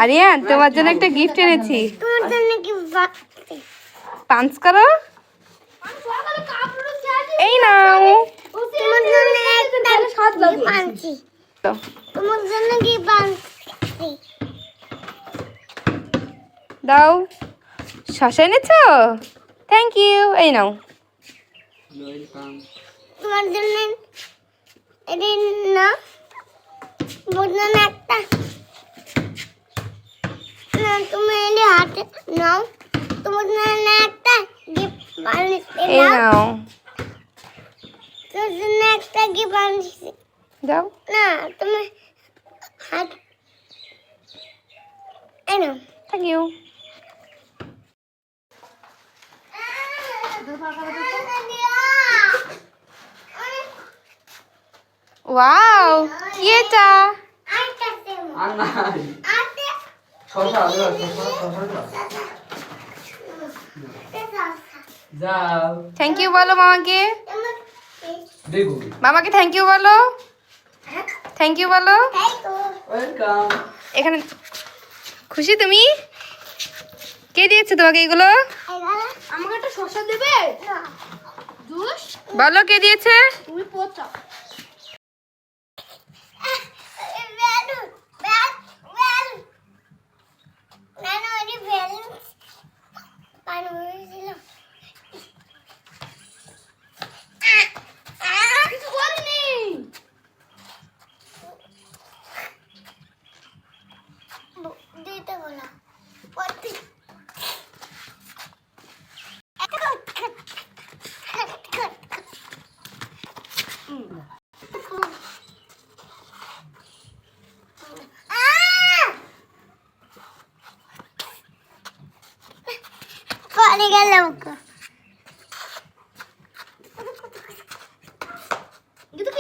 আরিয়ান তোমার জন্য একটা গিফট এনেছি। পাঞ্চ করো। এই নাও। দাও। শসা এনেছো? Thank you. এই নাও। তোমার জন্য না একটা না তুমি হাতে নাও। তোমার জন্য একটা গিফট বানিয়েছি। এই নাও। তোমার জন্য একটা গিফট বানিয়েছি। দাও। না তুমি হাত এই নাও। Thank you. ওয়াও, কি এটা? থ্যাংক ইউ বলো মামাকে। মামাকে থ্যাংক ইউ বলো। থ্যাংক ইউ বলো। এখানে খুশি তুমি? কে দিয়েছে তোমাকে এগুলো? আমাকে একটা শসা দেবে? জুস বলো কে দিয়েছে? তুমি পোচা। পড়ে গেল।